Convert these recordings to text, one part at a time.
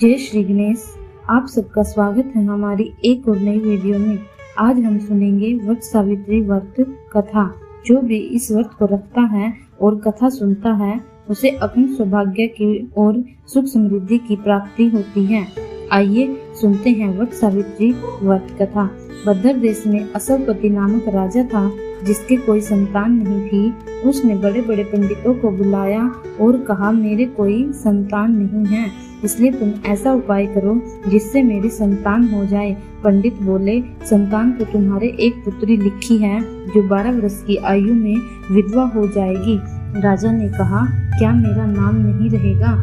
जय श्री गणेश। आप सबका स्वागत है हमारी एक और नई वीडियो में। आज हम सुनेंगे वट सावित्री व्रत कथा। जो भी इस व्रत को रखता है और कथा सुनता है उसे अपने सौभाग्य की और सुख समृद्धि की प्राप्ति होती है। आइए सुनते हैं वट सावित्री व्रत कथा। भद्र देश में असवपति नामक राजा था जिसके कोई संतान नहीं थी। उसने बड़े बड़े पंडितों को बुलाया और कहा, मेरे कोई संतान नहीं है, इसलिए तुम ऐसा उपाय करो जिससे मेरी संतान हो जाए। पंडित बोले, संतान तो तुम्हारे एक पुत्री लिखी है जो 12 वर्ष की आयु में विधवा हो जाएगी। राजा ने कहा, क्या मेरा नाम नहीं रहेगा?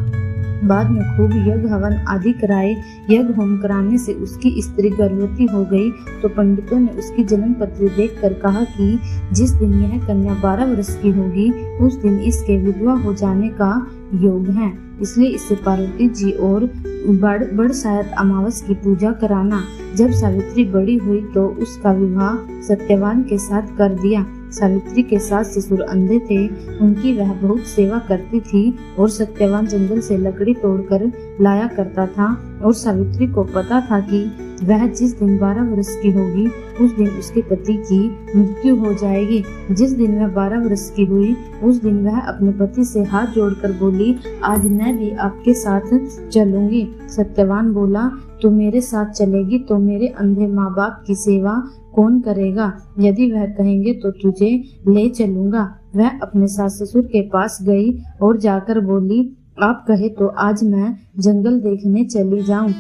बाद में खूब यज्ञ हवन आदि कराए। यज्ञ होम कराने से उसकी स्त्री गर्भवती हो गई तो पंडितों ने उसकी जन्म पत्री देखकर कहा कि जिस दिन यह कन्या 12 वर्ष की होगी उस दिन इसके विधवा हो जाने का योग है, इसलिए इससे पार्वती जी और बड़ शायद अमावस की पूजा कराना। जब सावित्री बड़ी हुई तो उसका विवाह सत्यवान के साथ कर दिया। सावित्री के सास ससुर अंधे थे, उनकी वह बहुत सेवा करती थी और सत्यवान जंगल से लकड़ी तोड़कर लाया करता था और सावित्री को पता था कि वह जिस दिन 12 वर्ष की होगी उस दिन उसके पति की मृत्यु हो जाएगी। जिस दिन वह 12 वर्ष की हुई उस दिन वह अपने पति से हाथ जोड़कर बोली, आज मैं भी आपके साथ चलूंगी। सत्यवान बोला, तू मेरे साथ चलेगी तो मेरे अंधे माँ बाप की सेवा कौन करेगा? यदि वह कहेंगे तो तुझे ले चलूंगा। वह अपने सास ससुर के पास गई और जाकर बोली, आप कहे तो आज मैं जंगल देखने चली जाऊं।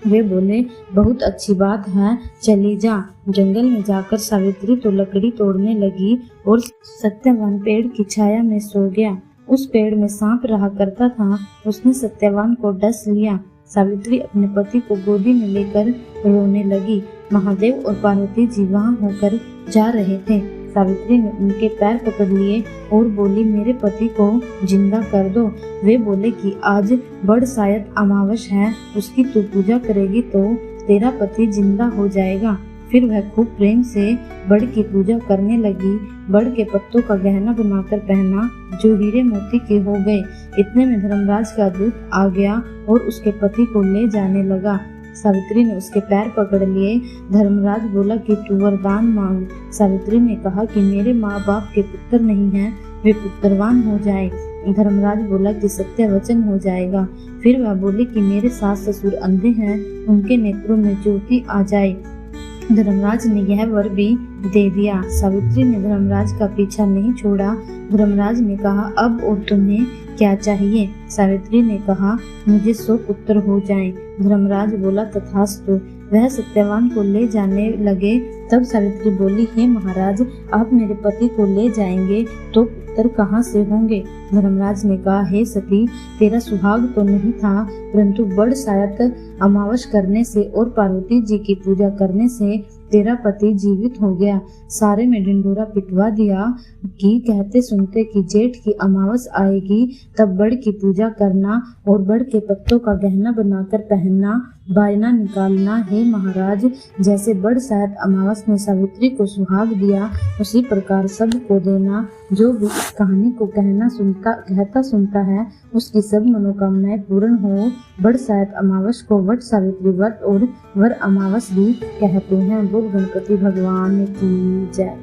वे बोले, बहुत अच्छी बात है, चली जा। जंगल में जाकर सावित्री तो लकड़ी तोड़ने लगी और सत्यवान पेड़ की छाया में सो गया। उस पेड़ में सांप रहा करता था, उसने सत्यवान को डस लिया। सावित्री अपने पति को गोदी में लेकर रोने लगी। महादेव और पार्वती जी वहां होकर जा रहे थे। सावित्री ने उनके पैर पकड़ लिए और बोली, मेरे पति को जिंदा कर दो। वे बोले कि आज बड़ शायद अमावस है, उसकी तू पूजा करेगी तो तेरा पति जिंदा हो जाएगा। फिर वह खूब प्रेम से बड़ की पूजा करने लगी। बड़ के पत्तों का गहना बनाकर पहना जो हीरे मोती के हो गए। इतने में धर्मराज का दूत आ गया और उसके पति को ले जाने लगा। सावित्री ने उसके पैर पकड़ लिए। धर्मराज बोला कि तू वरदान मांग। सावित्री ने कहा कि मेरे माँ बाप के पुत्र नहीं हैं, वे पुत्रवान हो जाए। धर्मराज बोला कि सत्य वचन हो जाएगा। फिर वह बोली कि मेरे सास ससुर अंधे हैं, उनके नेत्रों में ज्योति आ जाए। धर्मराज ने यह वर भी दे दिया। सावित्री ने धर्मराज का पीछा नहीं छोड़ा। धर्मराज ने कहा, अब और तुम्हें क्या चाहिए? सावित्री ने कहा, मुझे 100 पुत्र हो जाएं। धर्मराज बोला, तथास्तु। वह सत्यवान को ले जाने लगे। तब सावित्री बोली, हे महाराज, आप मेरे पति को ले जाएंगे तो पुत्र कहाँ से होंगे? धर्मराज ने कहा, हे सती, तेरा सुहाग तो नहीं था, परंतु बड़ शायद अमावस करने से और पार्वती जी की पूजा करने से तेरा पति जीवित हो गया। सारे में ढिंढोरा पिटवा दिया कि कहते सुनते कि जेठ की अमावस आएगी तब बड़ की पूजा करना और बड़ के पत्तों का गहना बनाकर पहनना, बायना निकालना। हे महाराज, जैसे बड़ शायद अमावस ने सावित्री को सुहाग दिया उसी प्रकार सबको देना। जो भी इस कहानी को कहता सुनता है उसकी सब मनोकामनाएं पूर्ण हो। बड़ शायद अमावस को वट सावित्री व्रत और वर अमावस भी कहते हैं। बोल गणपति भगवान की जय।